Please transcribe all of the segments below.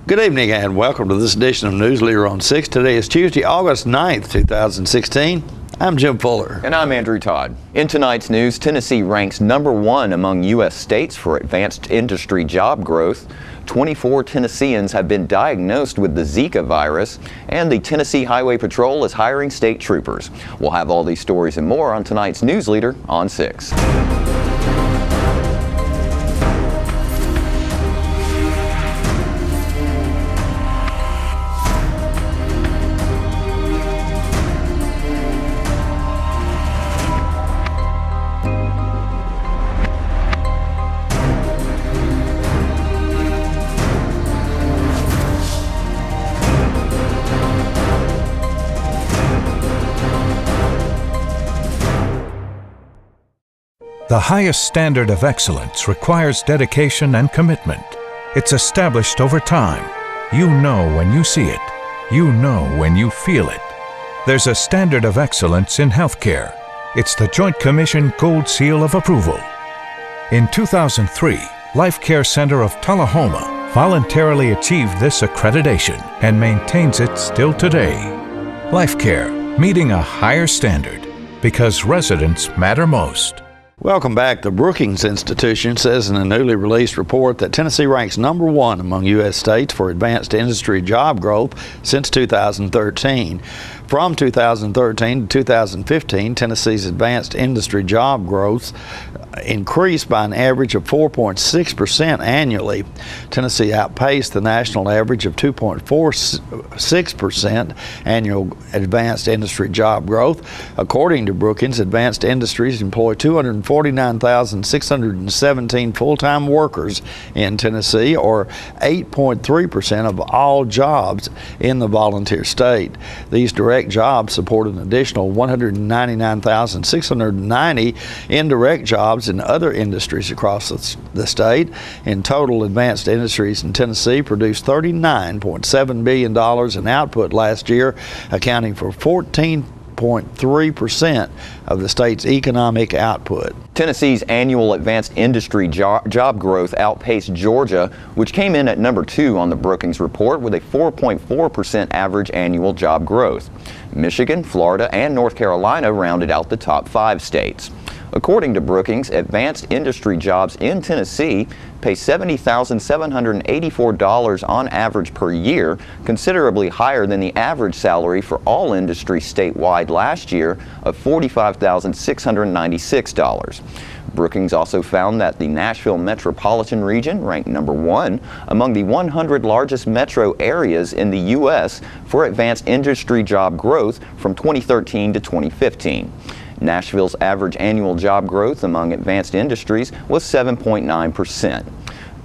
Good evening and welcome to this edition of Newsleader on 6. Today is Tuesday, August 9th, 2016. I'm Jim Fuller. And I'm Andrew Todd. In tonight's news, Tennessee ranks #1 among U.S. states for advanced industry job growth. 24 Tennesseans have been diagnosed with the Zika virus, and the Tennessee Highway Patrol is hiring state troopers. We'll have all these stories and more on tonight's Newsleader on 6. The highest standard of excellence requires dedication and commitment. It's established over time. You know when you see it. You know when you feel it. There's a standard of excellence in healthcare. It's the Joint Commission Gold Seal of Approval. In 2003, Life Care Center of Tullahoma voluntarily achieved this accreditation and maintains it still today. Life Care, meeting a higher standard because residents matter most. Welcome back. The Brookings Institution says in a newly released report that Tennessee ranks #1 among U.S. states for advanced industry job growth since 2013. From 2013 to 2015, Tennessee's advanced industry job growth increased by an average of 4.6% annually. Tennessee outpaced the national average of 2.46% annual advanced industry job growth. According to Brookings, advanced industries employ 249,617 full-time workers in Tennessee, or 8.3% of all jobs in the volunteer state. These direct jobs support an additional 199,690 indirect jobs in other industries across the state. In total, advanced industries in Tennessee produced $39.7 billion in output last year, accounting for 14.3% of the state's economic output. Tennessee's annual advanced industry job growth outpaced Georgia, which came in at #2 on the Brookings report with a 4.4% average annual job growth. Michigan, Florida, and North Carolina rounded out the top 5 states. According to Brookings, advanced industry jobs in Tennessee pay $70,784 on average per year, considerably higher than the average salary for all industry statewide last year of $45,696. Brookings also found that the Nashville metropolitan region ranked #1 among the 100 largest metro areas in the U.S. for advanced industry job growth from 2013 to 2015. Nashville's average annual job growth among advanced industries was 7.9%.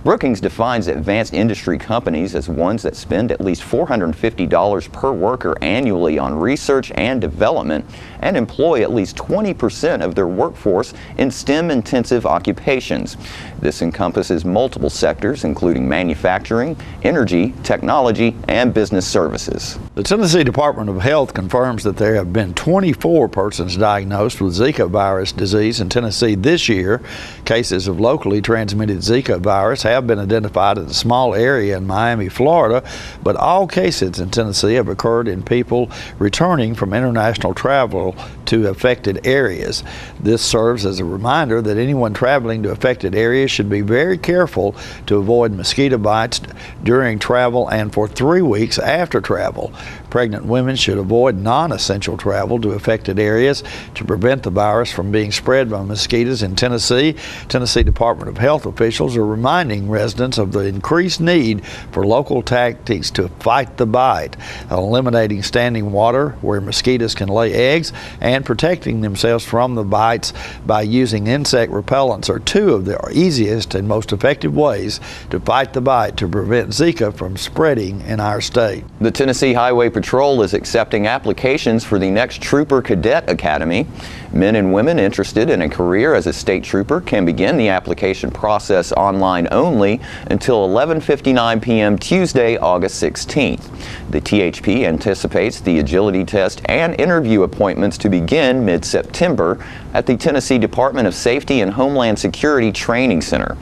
Brookings defines advanced industry companies as ones that spend at least $450 per worker annually on research and development and employ at least 20% of their workforce in STEM-intensive occupations. This encompasses multiple sectors, including manufacturing, energy, technology, and business services. The Tennessee Department of Health confirms that there have been 24 persons diagnosed with Zika virus disease in Tennessee this year. Cases of locally transmitted Zika virus have been identified in a small area in Miami, Florida, but all cases in Tennessee have occurred in people returning from international travel to affected areas. This serves as a reminder that anyone traveling to affected areas should be very careful to avoid mosquito bites during travel and for 3 weeks after travel. Pregnant women should avoid non-essential travel to affected areas to prevent the virus from being spread by mosquitoes in Tennessee. Tennessee Department of Health officials are reminding residents of the increased need for local tactics to fight the bite, eliminating standing water where mosquitoes can lay eggs and protecting themselves from the bites by using insect repellents are 2 of the easiest and most effective ways to fight the bite to prevent Zika from spreading in our state. The Tennessee Highway Patrol is accepting applications for the next Trooper Cadet Academy. Men and women interested in a career as a state trooper can begin the application process online only until 11:59 p.m. Tuesday, August 16th. The THP anticipates the agility test and interview appointments to begin mid-September at the Tennessee Department of Safety and Homeland Security Training Center.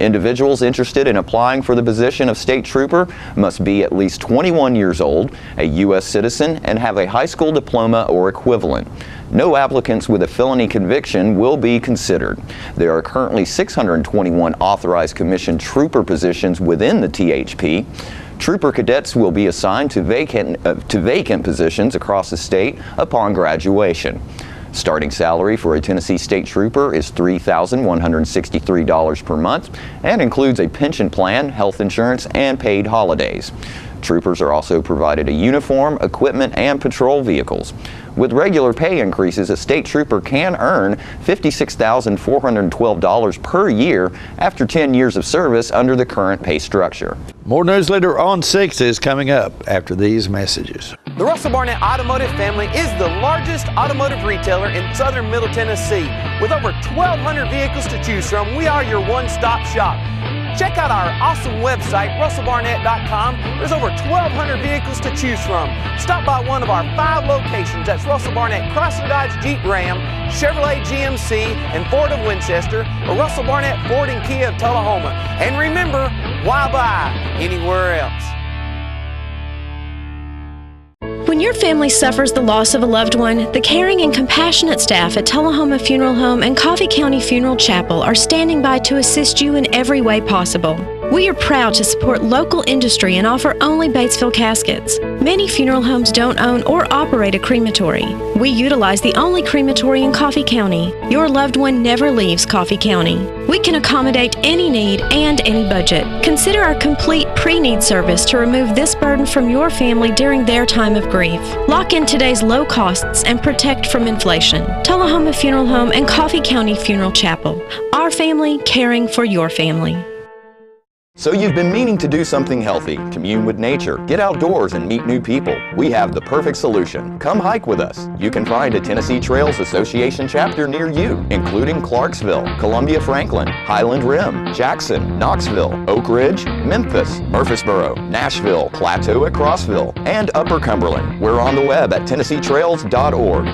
Individuals interested in applying for the position of state trooper must be at least 21 years old, a U.S. citizen, and have a high school diploma or equivalent. No applicants with a felony conviction will be considered. There are currently 621 authorized commissioned trooper positions within the THP. Trooper cadets will be assigned to vacant positions across the state upon graduation. Starting salary for a Tennessee State Trooper is $3,163 per month and includes a pension plan, health insurance, and paid holidays. Troopers are also provided a uniform, equipment, and patrol vehicles. With regular pay increases, a state trooper can earn $56,412 per year after 10 years of service under the current pay structure. More Newsleader on 6 is coming up after these messages. The Russell Barnett Automotive family is the largest automotive retailer in southern Middle Tennessee. With over 1,200 vehicles to choose from, we are your one-stop shop. Check out our awesome website, russellbarnett.com. There's over 1,200 vehicles to choose from. Stop by one of our 5 locations. That's Russell Barnett Chrysler Dodge Jeep Ram, Chevrolet GMC, and Ford of Winchester, or Russell Barnett Ford and Kia of Tullahoma. And remember, why buy anywhere else? When your family suffers the loss of a loved one, the caring and compassionate staff at Tullahoma Funeral Home and Coffee County Funeral Chapel are standing by to assist you in every way possible. We are proud to support local industry and offer only Batesville caskets. Many funeral homes don't own or operate a crematory. We utilize the only crematory in Coffee County. Your loved one never leaves Coffee County. We can accommodate any need and any budget. Consider our complete pre-need service to remove this burden from your family during their time of grief. Lock in today's low costs and protect from inflation. Tullahoma Funeral Home and Coffee County Funeral Chapel. Our family caring for your family. So you've been meaning to do something healthy, commune with nature, get outdoors and meet new people. We have the perfect solution. Come hike with us. You can find a Tennessee Trails Association chapter near you, including Clarksville, Columbia Franklin, Highland Rim, Jackson, Knoxville, Oak Ridge, Memphis, Murfreesboro, Nashville, Plateau at Crossville, and Upper Cumberland. We're on the web at TennesseeTrails.org.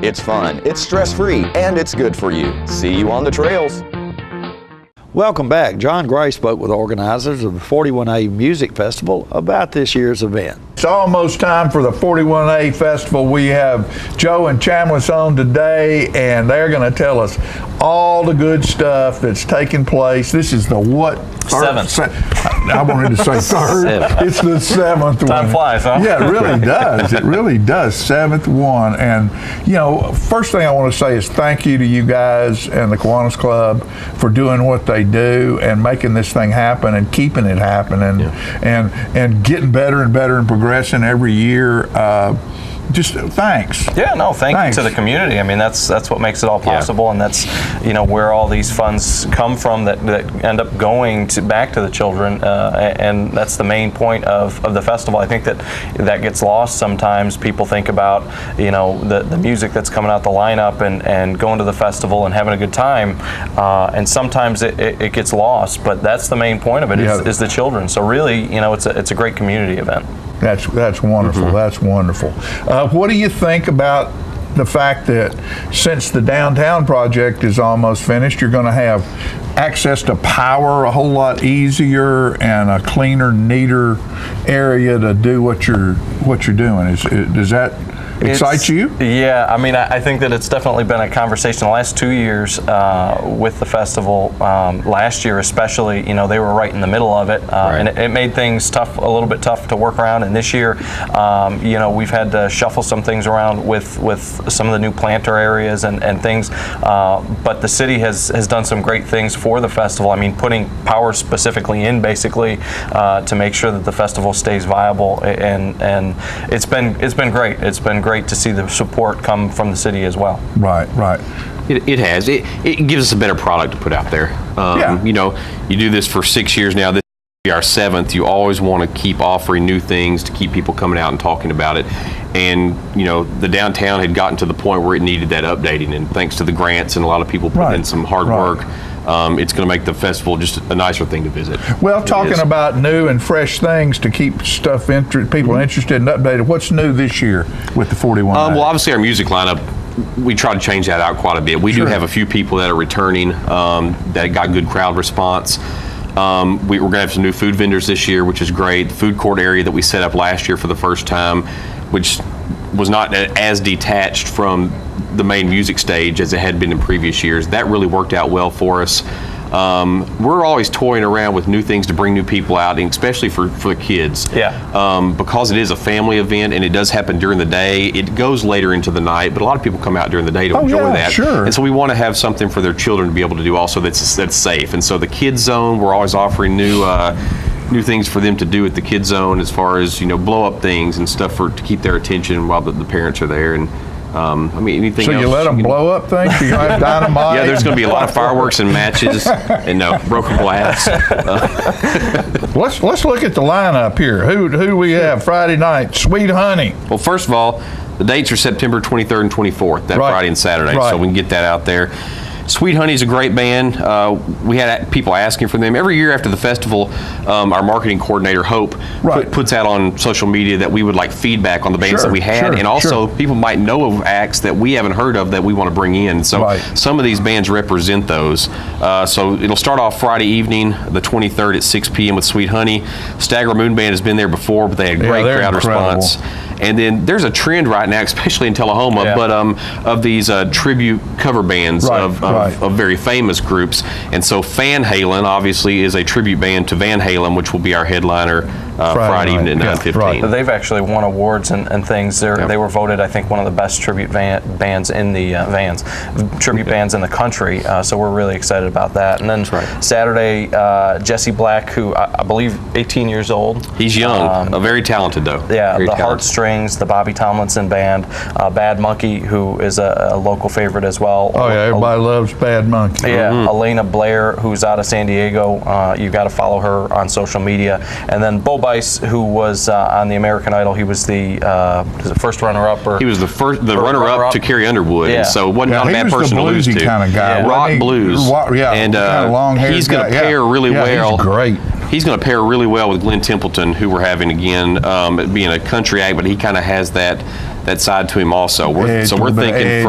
It's fun, it's stress-free, and it's good for you. See you on the trails. Welcome back. John Gray spoke with organizers of the 41A Music Festival about this year's event. It's almost time for the 41A Festival. We have Joe and Chambliss on today, and they're going to tell us all the good stuff that's taking place. This is the what? Seventh. I wanted to say third. Seventh. It's the 7th one. Time flies, huh? Yeah, it really does. It really does. 7th one. And, you know, first thing I want to say is thank you to you guys and the Kiwanis Club for doing what they do and making this thing happen and keeping it happening and getting better and better and progressing every year. Just thanks. Yeah, no, thanks to the community. I mean, that's what makes it all possible, and that's, you know, where all these funds come from that end up going back to the children, and that's the main point of the festival. I think that gets lost sometimes. People think about, you know, the music that's coming out the lineup and going to the festival and having a good time, and sometimes it gets lost. But that's the main point of it is the children. So really, you know, it's a great community event. That's wonderful. Mm-hmm. That's wonderful. What do you think about the fact that since the downtown project is almost finished, you're going to have access to power a whole lot easier and a cleaner, neater area to do what you're doing? Does that excite you? Yeah, I mean, I think that it's definitely been a conversation the last 2 years with the festival. Last year especially, you know, they were right in the middle of it, and it made things a little bit tough to work around. And this year, you know, we've had to shuffle some things around with some of the new planter areas and things, but the city has done some great things for the festival. I mean, putting power specifically in, basically, to make sure that the festival stays viable, and it's been great. It's been great to see the support come from the city as well. Right. It has. It gives us a better product to put out there. You know, you do this for 6 years now. This will be our 7th. You always want to keep offering new things to keep people coming out and talking about it. And, you know, the downtown had gotten to the point where it needed that updating. And thanks to the grants and a lot of people putting in some hard work, it's going to make the festival just a nicer thing to visit. Well, talking about new and fresh things to keep people interested and updated, what's new this year with the 41? Well, obviously our music lineup we try to change that out quite a bit. We do have a few people that are returning that got good crowd response. We're going to have some new food vendors this year, which is great. The food court area that we set up last year for the first time, which was not as detached from the main music stage as it had been in previous years. That really worked out well for us. We're always toying around with new things to bring new people out, and especially for the kids. Yeah. Because it is a family event and it does happen during the day, it goes later into the night, but a lot of people come out during the day to enjoy that. Sure. And so we want to have something for their children to be able to do also that's safe. And so the kids zone, we're always offering new things for them to do at the kids zone, as far as, blow up things and stuff to keep their attention while the parents are there. And anything so else? you let them blow up things? You have dynamite? Yeah, there's going to be a lot of fireworks and matches and broken glass. Let's look at the lineup here. Who we have Friday night? Sweet Honey. Well, first of all, the dates are September 23rd and 24th, that Friday and Saturday, so we can get that out there. Sweet Honey's a great band. We had people asking for them. Every year after the festival, our marketing coordinator, Hope, puts out on social media that we would like feedback on the bands that we had. And also, people might know of acts that we haven't heard of that we want to bring in. So some of these bands represent those. So it'll start off Friday evening, the 23rd at 6 p.m. with Sweet Honey. Stagger Moon Band has been there before, but they had great crowd response. And then there's a trend right now, especially in Tullahoma, but of these tribute cover bands of very famous groups. And so Van Halen obviously is a tribute band to Van Halen, which will be our headliner Friday evening at 9:15. They've actually won awards and things. They were voted, I think, one of the best tribute bands in the bands in the country. So we're really excited about that. And then Saturday, Jesse Black, who I believe 18 years old. He's young, very talented though. Yeah, very the talented. Heartstrings, the Bobby Tomlinson Band, Bad Monkey, who is a local favorite as well. Oh yeah, everybody loves Bad Monkey. Yeah, Elena Blair, who's out of San Diego. You got to follow her on social media. And then Bo Bice, who was on the American Idol. He was the first runner-up. He was the runner-up to Carrie Underwood, and so wasn't not a bad person to lose to. Kind of guy. Rock blues. And long hair. He's going to pair really well. He's great. He's going to pair really well with Glenn Templeton, who we're having again, being a country act, but he kind of has that side to him also. We're thinking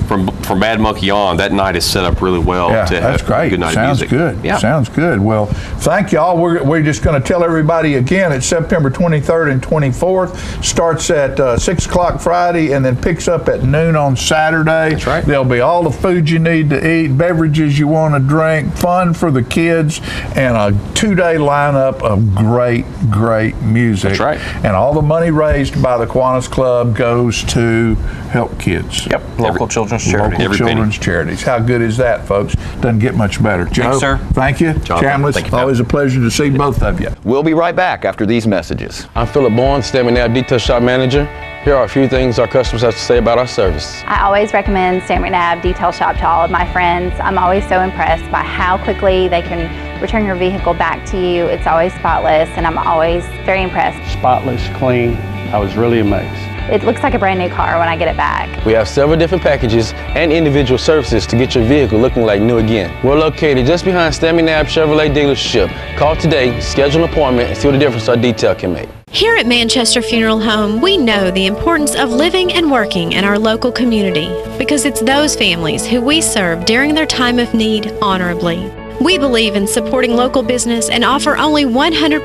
from Bad Monkey on, that night is set up really well to have a good night of music. Sounds good. Sounds good. Well, thank y'all. We're just going to tell everybody again, it's September 23rd and 24th. Starts at 6 o'clock Friday and then picks up at noon on Saturday. That's right. There'll be all the food you need to eat, beverages you want to drink, fun for the kids, and a 2-day lineup of great music. That's right. And all the money raised by the Kiwanis Club goes to help kids. Yep, local children's charities. Local children's charities. How good is that, folks? Doesn't get much better. Joe, sir. Thank you. Chambliss, always a pleasure to see both of you. We'll be right back after these messages. I'm Philip Bourne, Stanley Knapp Detail Shop Manager. Here are a few things our customers have to say about our service. I always recommend Stanley Knapp Detail Shop to all of my friends. I'm always so impressed by how quickly they can return your vehicle back to you. It's always spotless, and I'm always very impressed. Spotless, clean. I was really amazed. It looks like a brand new car when I get it back. We have several different packages and individual services to get your vehicle looking like new again. We're located just behind Stanley Knapp Chevrolet dealership. Call today, schedule an appointment, and see what a difference our detail can make. Here at Manchester Funeral Home, we know the importance of living and working in our local community because it's those families who we serve during their time of need honorably. We believe in supporting local business and offer only 100%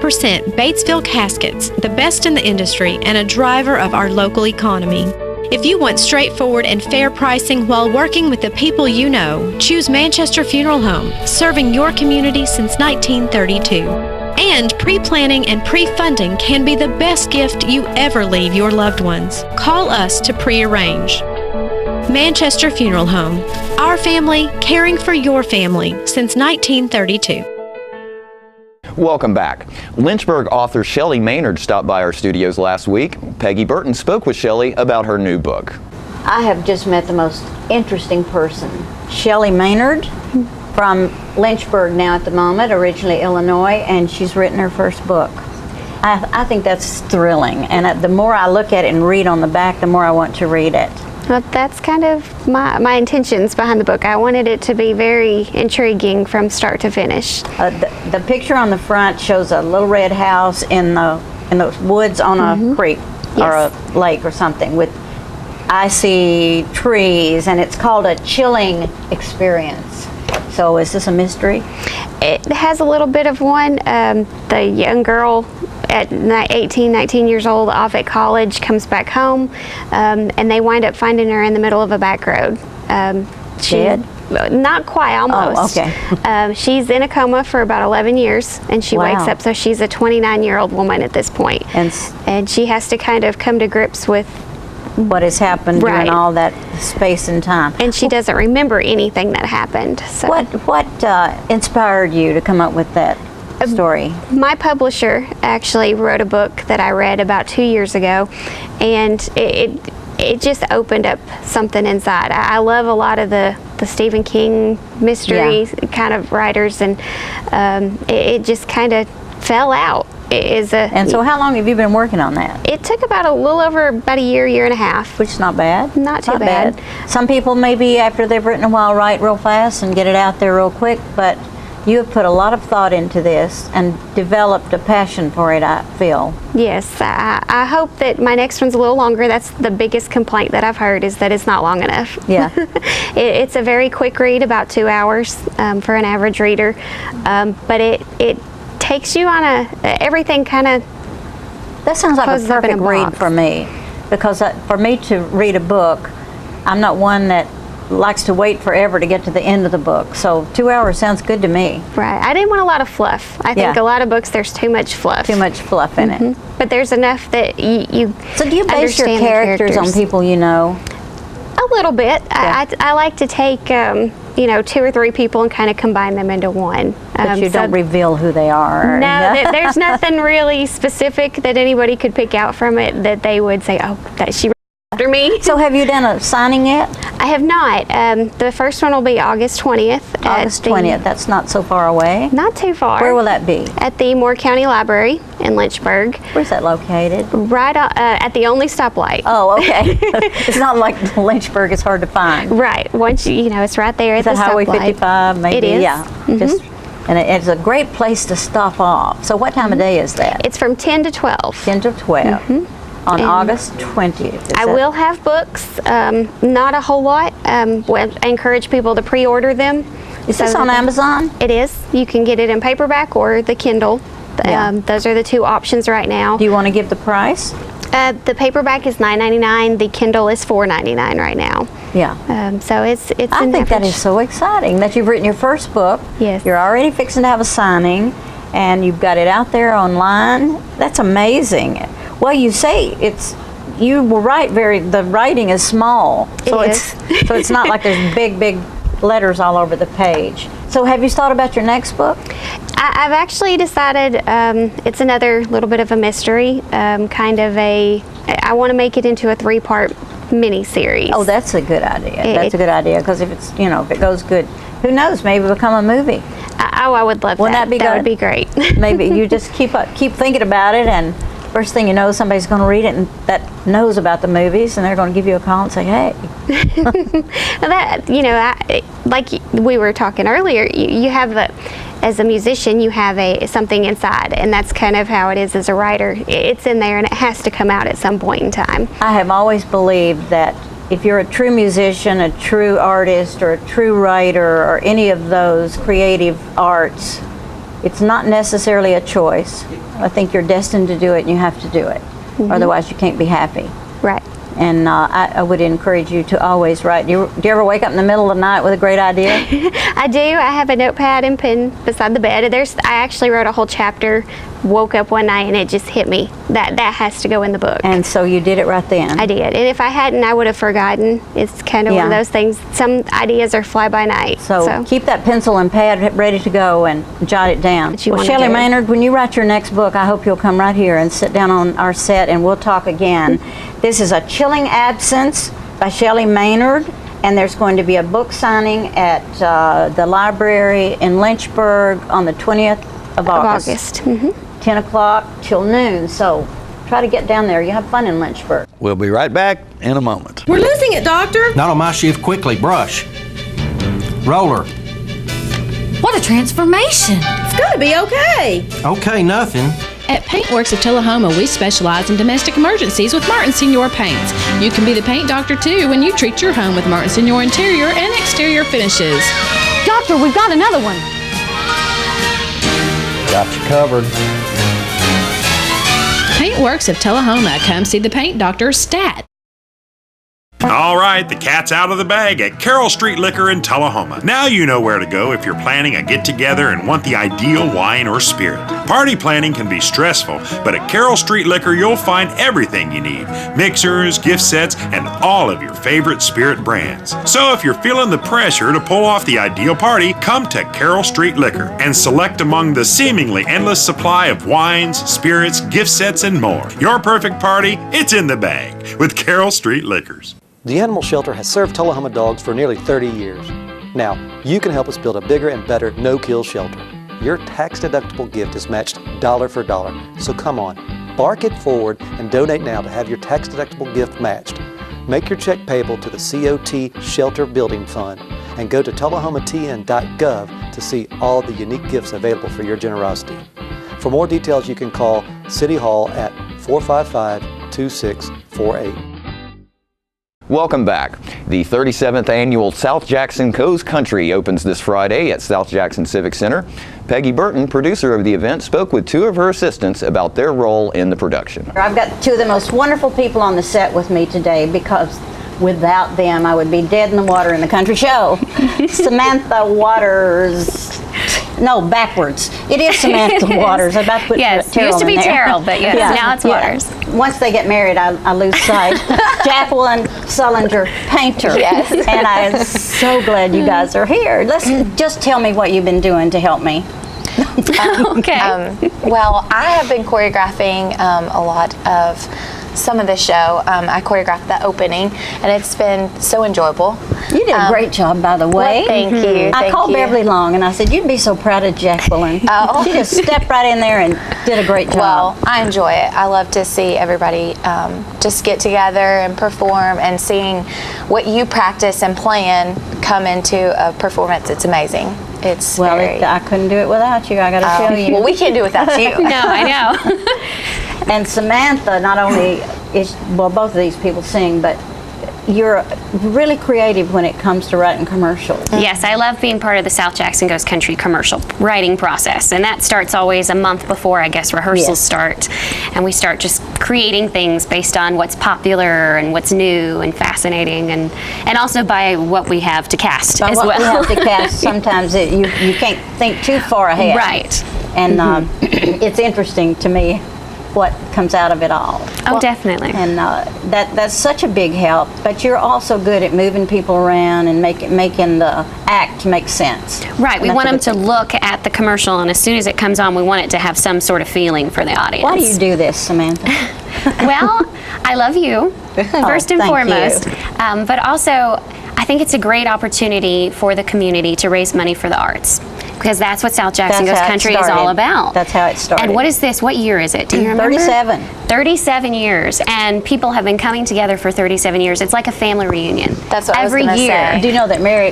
Batesville caskets, the best in the industry and a driver of our local economy. If you want straightforward and fair pricing while working with the people you know, choose Manchester Funeral Home, serving your community since 1932. And pre-planning and pre-funding can be the best gift you ever leave your loved ones. Call us to pre-arrange. Manchester Funeral Home. Our family caring for your family since 1932. Welcome back. Lynchburg author Shelley Maynard stopped by our studios last week. Peggy Burton spoke with Shelley about her new book. I have just met the most interesting person. Shelley Maynard from Lynchburg now at the moment, originally Illinois, and she's written her first book. I think that's thrilling, and the more I look at it and read on the back, the more I want to read it. Well, that's kind of my intentions behind the book. I wanted it to be very intriguing from start to finish. The picture on the front shows a little red house in the woods on a creek or a lake or something with icy trees, and it's called a chilling experience. So is this a mystery? It has a little bit of one. The young girl at 18, 19 years old off at college comes back home, and they wind up finding her in the middle of a back road. Dead? Not quite, almost. Oh, okay. She's in a coma for about 11 years, and she wakes up, so she's a 29-year-old woman at this point. And she has to kind of come to grips with what has happened during all that space and time. And she doesn't remember anything that happened. So. What inspired you to come up with that story? My publisher actually wrote a book that I read about 2 years ago, and it just opened up something inside. I love a lot of the Stephen King mystery kind of writers, and it just kind of fell out. And so how long have you been working on that? It took about a little over about a year and a half. Which is not bad. Not too bad. Some people maybe after they've written a while write real fast and get it out there real quick, but you have put a lot of thought into this and developed a passion for it, I feel. Yes, I hope that my next one's a little longer. That's the biggest complaint that I've heard, is that it's not long enough. Yeah. It's a very quick read, about 2 hours for an average reader, but it takes you on everything kind of. That sounds like a perfect read for me, because for me to read a book, I'm not one that likes to wait forever to get to the end of the book. So 2 hours sounds good to me. Right. I didn't want a lot of fluff. I think a lot of books, there's too much fluff. Too much fluff in it. But there's enough that you So do you base your characters on people you know? A little bit. I like to take 2 or 3 people and kind of combine them into one. But you don't reveal who they are. No, there's nothing really specific that anybody could pick out from it that they would say, oh, that she after me. So have you done a signing yet? I have not. The first one will be August 20th. August 20th. That's not so far away. Not too far. Where will that be? At the Moore County Library in Lynchburg. Where's that located? Right at the only stoplight. Oh, okay. It's not like Lynchburg is hard to find. Right. Once it's right there at the stoplight. Is that Highway 55? Maybe. It is. Yeah. And it's a great place to stop off. So what time of day is that? It's from 10 to 12. 10 to 12. On August 20th. I will have books, not a whole lot. I encourage people to pre-order them. Is this on Amazon? It is. You can get it in paperback or the Kindle. Those are the 2 options right now. Do you want to give the price? The paperback is $9.99. The Kindle is $4.99 right now. Yeah. So it's. I think that is so exciting that you've written your first book. Yes. You're already fixing to have a signing, and you've got it out there online. That's amazing. Well, you say you were right. The writing is small, so it's not like there's big letters all over the page. So have you thought about your next book? I've actually decided it's another little bit of a mystery, I want to make it into a 3-part mini-series. Oh, that's a good idea. That's a good idea, because if it goes good, who knows, maybe it'll become a movie. I would love that. Wouldn't that be good? That would be great. Maybe you just keep thinking about it, and first thing you know, somebody's going to read it and that knows about the movies, and they're going to give you a call and say, hey. Like we were talking earlier, you have as a musician, you have something inside, and that's kind of how it is as a writer. It's in there, and it has to come out at some point in time. I have always believed that if you're a true musician, a true artist, or a true writer, or any of those creative arts, it's not necessarily a choice. I think you're destined to do it, and you have to do it. Otherwise, you can't be happy. Right. And I would encourage you to always write. Do you ever wake up in the middle of the night with a great idea? I do. I have a notepad and pen beside the bed. I actually wrote a whole chapter, woke up one night, and it just hit me. That has to go in the book. And so you did it right then? I did. And if I hadn't, I would have forgotten. It's kind of one of those things. Some ideas are fly by night. So keep that pencil and pad ready to go and jot it down. Well, Shelley Maynard, when you write your next book, I hope you'll come right here and sit down on our set, and we'll talk again. This is A Chilling Absence by Shelley Maynard, and there's going to be a book signing at the library in Lynchburg on the 20th of August. 10 o'clock till noon, so try to get down there. You have fun in Lynchburg. We'll be right back in a moment. We're losing it, Doctor. Not on my shift. Quickly, brush. Roller. What a transformation. It's going to be okay. Okay, nothing. At Paintworks of Tullahoma, we specialize in domestic emergencies with Martin Senior Paints. You can be the paint doctor too when you treat your home with Martin Senior interior and exterior finishes. Doctor, we've got another one. Got you covered. Paintworks of Tullahoma. Come see the paint doctor, Stat. All right, the cat's out of the bag at Carroll Street Liquor in Tullahoma. Now you know where to go if you're planning a get-together and want the ideal wine or spirit. Party planning can be stressful, but at Carroll Street Liquor you'll find everything you need. Mixers, gift sets, and all of your favorite spirit brands. So if you're feeling the pressure to pull off the ideal party, come to Carroll Street Liquor and select among the seemingly endless supply of wines, spirits, gift sets, and more. Your perfect party, it's in the bag with Carroll Street Liquors. The Animal Shelter has served Tullahoma dogs for nearly 30 years. Now, you can help us build a bigger and better no-kill shelter. Your tax-deductible gift is matched dollar for dollar. So come on, bark it forward and donate now to have your tax-deductible gift matched. Make your check payable to the COT Shelter Building Fund and go to tullahomatn.gov to see all the unique gifts available for your generosity. For more details, you can call City Hall at 455-2648. Welcome back. The 37th annual South Jackson Coast Country opens this Friday at South Jackson Civic Center. Peggy Burton, producer of the event, spoke with two of her assistants about their role in the production. I've got two of the most wonderful people on the set with me today because without them I would be dead in the water in the country show. Samantha Waters. No, backwards. It is Samantha Waters. I'm about to put yes, Terrell used to be in there. Terrell, but yes, yeah. now it's Waters. Once they get married, I lose sight. Jacqueline Sullinger, painter. Yes. And I am so glad you guys are here. Let's just tell me what you've been doing to help me. Okay. Well, I have been choreographing a lot of some of the show. I choreographed the opening, and it's been so enjoyable. You did a great job, by the way. Well, thank you. I called Beverly Long, and I said, you'd be so proud of Jacqueline. Oh. She just stepped right in there and did a great job. Well, I enjoy it. I love to see everybody just get together and perform, and seeing what you practice and plan come into a performance. It's amazing. It's I couldn't do it without you, I got to tell you. Well, we can't do it without you. No, I know. And Samantha, not only is, well, both of these people sing, but you're really creative when it comes to writing commercials. Yes, I love being part of the South Jackson Goes Country commercial writing process, and that starts always a month before, I guess, rehearsals start, and we start just creating things based on what's popular and what's new and fascinating, and also by what we have to cast as well. We have to cast, sometimes you can't think too far ahead. Right. And it's interesting to me what comes out of it all. Oh, definitely. And that's such a big help. But you're also good at moving people around and making the act make sense. Right. We want them to look at the commercial, and as soon as it comes on, we want it to have some sort of feeling for the audience. Why do you do this, Samantha? Well, I love you, first and foremost. But also, I think it's a great opportunity for the community to raise money for the arts, because that's what South Jackson Goes Country is all about. That's how it started. And what is this? What year is it? Do you remember? 37. 37 years, and people have been coming together for 37 years. It's like a family reunion. That's what every I was year. say. Do you know that Mary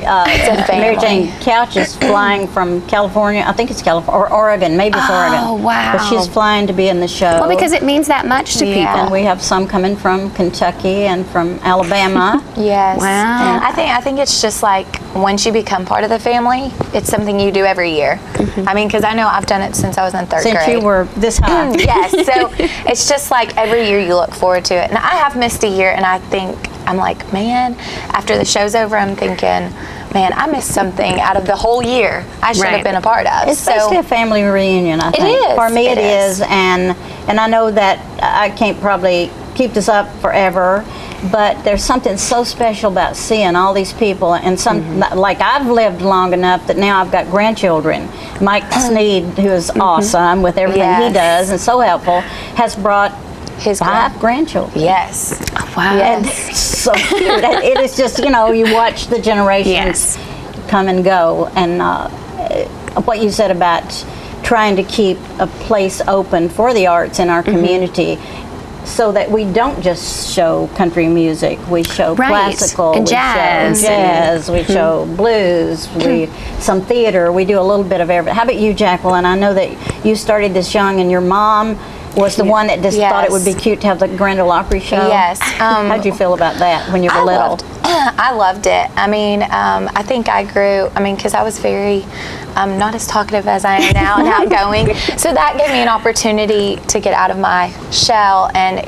Jane Couch is flying from California? I think it's California or Oregon. Maybe it's Oregon. Oh, wow. But she's flying to be in the show. Well, because it means that much to people. And we have some coming from Kentucky and from Alabama. Yes. Wow. And I think it's just like once you become part of the family, it's something you do every year. I mean, because I know I've done it since I was in third grade. Since you were this high. Yes. So it's just like every year you look forward to it. And I have missed a year, and I'm like, man, after the show's over, I'm thinking, man, I missed something out of the whole year I should have been a part of. It's basically a family reunion, I think. It is. For me, it is. And I know that I can't probably keep this up forever, but there's something so special about seeing all these people, and like I've lived long enough that now I've got grandchildren. Mike Sneed, who is awesome with everything he does and so helpful, has brought his 5 grandchildren. Yes. Oh, wow. And it's so cute. It is just, you watch the generations come and go. And what you said about trying to keep a place open for the arts in our community, so that we don't just show country music, we show classical, and we jazz, show jazz, we show blues, some theater, we do a little bit of everything. How about you, Jacqueline? I know that you started this young, and your mom was the one that just thought it would be cute to have the Grand Ole Opry show. Yes. How'd you feel about that when you were little? I loved it. I mean, I think I grew, because I was very, not as talkative as I am now and outgoing. So that gave me an opportunity to get out of my shell. And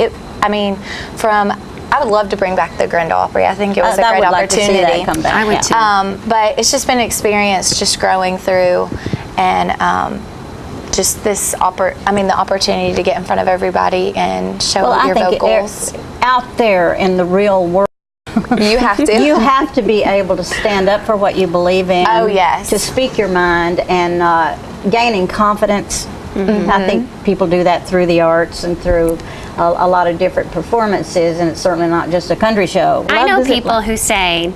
I would love to bring back the Grand Ole Opry. I think it was a great opportunity. Like to see that come back. I would too. But it's just been an experience just growing through, and just this the opportunity to get in front of everybody and show your vocals. Out there in the real world, you have to. You have to be able to stand up for what you believe in. Oh, yes. To speak your mind and gaining confidence. Mm-hmm. I think people do that through the arts and through a lot of different performances, and it's certainly not just a country show. I know people who say,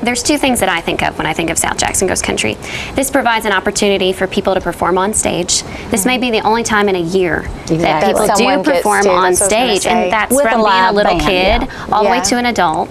there's two things that I think of when I think of South Jackson Goes Country. This provides an opportunity for people to perform on stage. This may be the only time in a year that people do perform on stage, and that's with from being a little kid all the way Yeah. to an adult.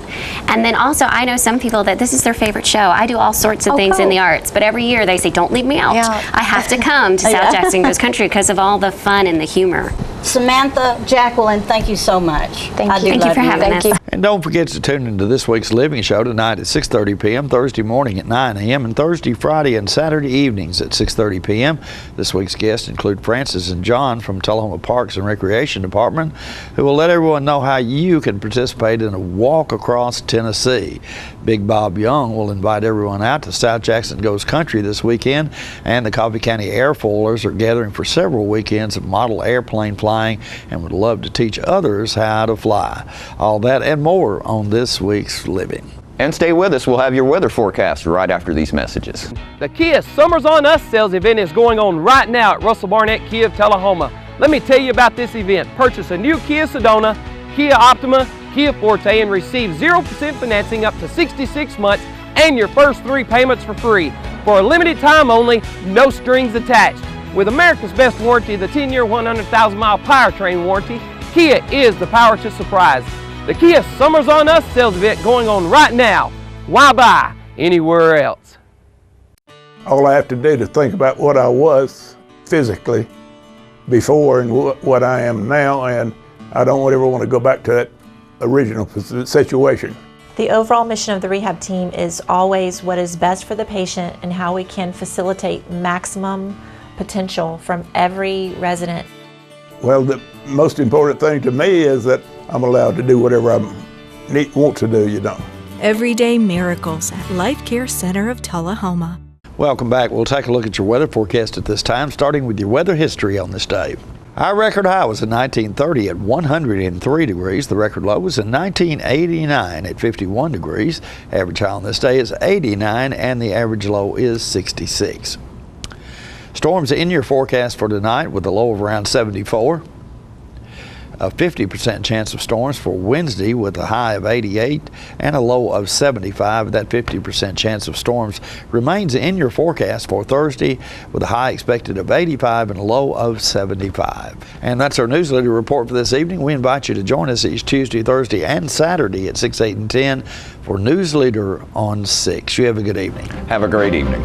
And then also, I know some people that this is their favorite show. I do all sorts of things in the arts, but every year they say, don't leave me out. Yeah. I have to come to South Jackson Goes Country because of all the fun and the humor. Samantha, Jacqueline, thank you so much. Thank you. Thank you for having us. And don't forget to tune into this week's Living Show tonight at 6:30 p.m., Thursday morning at 9 a.m., and Thursday, Friday, and Saturday evenings at 6:30 p.m. This week's guests include Francis and John from Tullahoma Parks and Recreation Department, who will let everyone know how you can participate in a walk across Tennessee. Big Bob Young will invite everyone out to South Jackson Goes Country this weekend, and the Coffee County Airfoilers are gathering for several weekends of model airplane flying and would love to teach others how to fly. All that and more on this week's Living. And stay with us. We'll have your weather forecast right after these messages. The Kia Summers on Us sales event is going on right now at Russell Barnett Kia of Tullahoma. Let me tell you about this event. Purchase a new Kia Sedona, Kia Optima, Kia Forte, and receive 0% financing up to 66 months and your first 3 payments for free. For a limited time only, no strings attached. With America's best warranty, the 10-year, 100,000-mile powertrain warranty, Kia is the power to surprise. The Kia Summers on Us sales event going on right now. Why buy anywhere else? All I have to do to think about what I was physically before and what I am now, and I don't ever want to go back to that original situation. The overall mission of the rehab team is always what is best for the patient and how we can facilitate maximum potential from every resident. Well, the most important thing to me is that I'm allowed to do whatever I want to do, Everyday miracles at Life Care Center of Tullahoma. Welcome back. We'll take a look at your weather forecast at this time, starting with your weather history on this day. Our record high was in 1930 at 103 degrees. The record low was in 1989 at 51 degrees. Average high on this day is 89 and the average low is 66. Storms in your forecast for tonight with a low of around 74. A 50% chance of storms for Wednesday with a high of 88 and a low of 75. That 50% chance of storms remains in your forecast for Thursday with a high expected of 85 and a low of 75. And that's our newsletter report for this evening. We invite you to join us each Tuesday, Thursday, and Saturday at 6, 8, and 10 for Newsleader on 6. You have a good evening. Have a great evening.